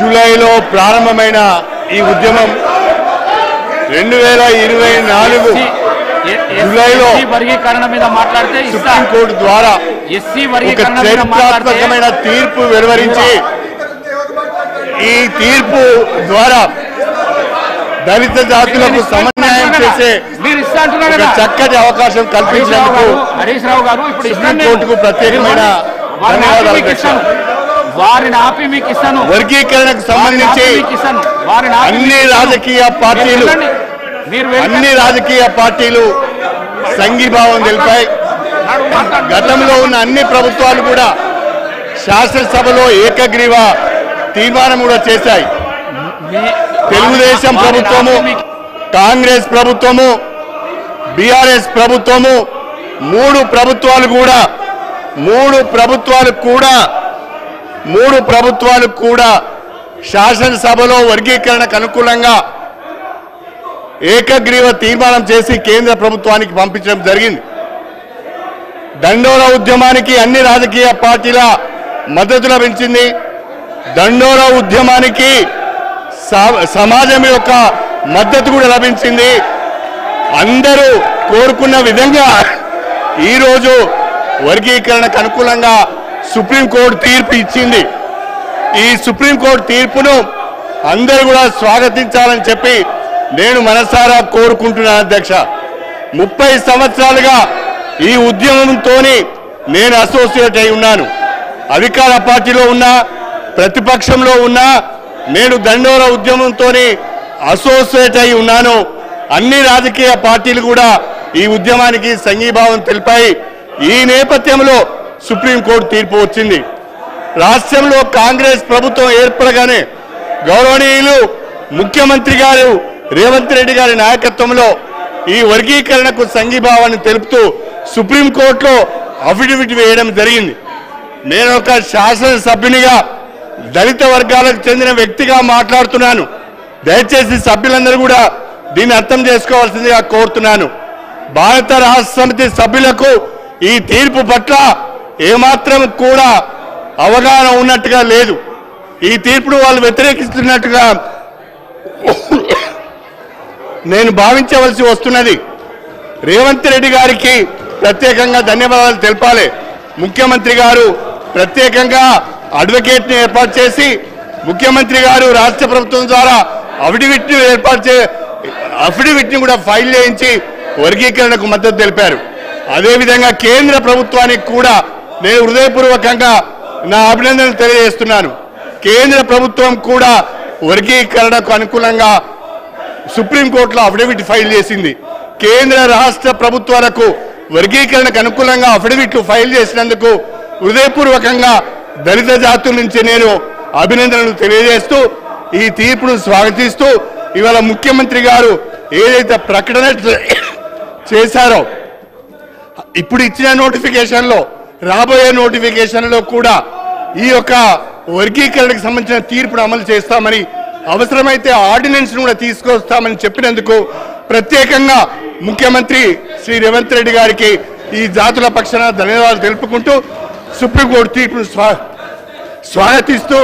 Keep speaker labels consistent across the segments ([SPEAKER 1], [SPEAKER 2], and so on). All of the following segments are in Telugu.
[SPEAKER 1] జూలైలో ప్రారంభమైన ఈ ఉద్యమం 2024 జూలైలో
[SPEAKER 2] వర్గీకరణ మీద మాట్లాడితే
[SPEAKER 1] సుప్రీంకోర్టు ద్వారా ఒక చరిత్రాత్మకమైన తీర్పు వెలువరించి ఈ తీర్పు ద్వారా దళిత జాతులకు సమన్వయం చేసే ఒక చక్కటి అవకాశం కల్పించినందుకు సుప్రీంకోర్టుకు ప్రత్యేకమైన ధన్యవాదాలు.
[SPEAKER 2] వారిని ఆపి మీకు ఇస్తాను.
[SPEAKER 1] వర్గీకరణకు సంబంధించి అన్ని రాజకీయ పార్టీలు సంఘీభావం తెలిపాయి. గతంలో ఉన్న అన్ని ప్రభుత్వాలు కూడా శాసనసభలో ఏకగ్రీవ తీర్మానం కూడా చేశాయి. తెలుగుదేశం ప్రభుత్వము, కాంగ్రెస్ ప్రభుత్వము, బీఆర్ఎస్ ప్రభుత్వము మూడు ప్రభుత్వాలు కూడా శాసనసభలో వర్గీకరణకు అనుకూలంగా ఏకగ్రీవ తీర్మానం చేసి కేంద్ర ప్రభుత్వానికి పంపించడం జరిగింది. దండోరా ఉద్యమానికి అన్ని రాజకీయ పార్టీల మద్దతు లభించింది. దండోరా ఉద్యమానికి సమాజం యొక్క మద్దతు కూడా లభించింది. అందరూ కోరుకున్న విధంగా ఈరోజు వర్గీకరణకు అనుకూలంగా సుప్రీంకోర్టు తీర్పు ఇచ్చింది. ఈ సుప్రీంకోర్టు తీర్పును అందరూ కూడా స్వాగతించాలని చెప్పి నేను మనసారా కోరుకుంటున్నాను. అధ్యక్ష, 30 సంవత్సరాలుగా ఈ ఉద్యమంతో నేను అసోసియేట్ అయి ఉన్నాను. అధికార పార్టీలో ఉన్నా, ప్రతిపక్షంలో ఉన్నా నేను దండోరా ఉద్యమంతో అసోసియేట్ అయి ఉన్నాను. అన్ని రాజకీయ పార్టీలు కూడా ఈ ఉద్యమానికి సంఘీభావం తెలిపాయి. ఈ నేపథ్యంలో సుప్రీంకోర్టు తీర్పు వచ్చింది. రాష్ట్రంలో కాంగ్రెస్ ప్రభుత్వం ఏర్పడగానే గౌరవనీయులు ముఖ్యమంత్రి గారు రేవంత్ రెడ్డి గారి నాయకత్వంలో ఈ వర్గీకరణకు సంఘీభావాన్ని తెలుపుతూ సుప్రీంకోర్టులో అఫిడవిట్ వేయడం జరిగింది. నేను ఒక శాసనసభ్యునిగా దళిత వర్గాలకు చెందిన వ్యక్తిగా మాట్లాడుతున్నాను. దయచేసి సభ్యులందరూ కూడా దీన్ని అర్థం చేసుకోవాల్సిందిగా కోరుతున్నాను. భారత రాష్ట్ర సమితి సభ్యులకు ఈ తీర్పు పట్ల ఏమాత్రం కూడా అవగాహన ఉన్నట్టుగా లేదు. ఈ తీర్పును వాళ్ళు వ్యతిరేకిస్తున్నట్టుగా నేను భావించవలసి వస్తున్నది. రేవంత్ రెడ్డి గారికి ప్రత్యేకంగా ధన్యవాదాలు తెలపాలి. ముఖ్యమంత్రి గారు ప్రత్యేకంగా అడ్వకేట్ని ఏర్పాటు చేసి ముఖ్యమంత్రి గారు రాష్ట్ర ప్రభుత్వం ద్వారా అఫిడవిట్ని కూడా ఫైల్ చేయించి వర్గీకరణకు మద్దతు తెలిపారు. అదేవిధంగా కేంద్ర ప్రభుత్వానికి కూడా నేను హృదయపూర్వకంగా నా అభినందనలు తెలియజేస్తున్నాను. కేంద్ర ప్రభుత్వం కూడా వర్గీకరణకు అనుకూలంగా సుప్రీంకోర్టులో అఫిడవిట్ ఫైల్ చేసింది. కేంద్ర రాష్ట్ర ప్రభుత్వాలకు వర్గీకరణకు అనుకూలంగా అఫిడవిట్లు ఫైల్ చేసినందుకు హృదయపూర్వకంగా దళిత జాతుల నుంచి నేను అభినందనలు తెలియజేస్తూ ఈ తీర్పును స్వాగతిస్తూ ఇవాళ ముఖ్యమంత్రి గారు ఏదైతే ప్రకటన చేశారో ఇప్పుడు ఇచ్చిన నోటిఫికేషన్లో రాబోయే నోటిఫికేషన్లో కూడా ఈ యొక్క వర్గీకరణకు సంబంధించిన తీర్పును అమలు చేస్తామని అవసరమైతే ఆర్డినెన్స్ కూడా తీసుకొస్తామని చెప్పినందుకు ప్రత్యేకంగా ముఖ్యమంత్రి శ్రీ రేవంత్ రెడ్డి గారికి ఈ జాతుల పక్షాన ధన్యవాదాలు తెలుపుకుంటూ సుప్రీంకోర్టు తీర్పును స్వాగతిస్తూ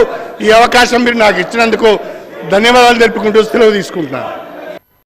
[SPEAKER 1] ఈ అవకాశం మీరు నాకు ఇచ్చినందుకు ధన్యవాదాలు తెలుపుకుంటూ సెలవు తీసుకుంటున్నాను.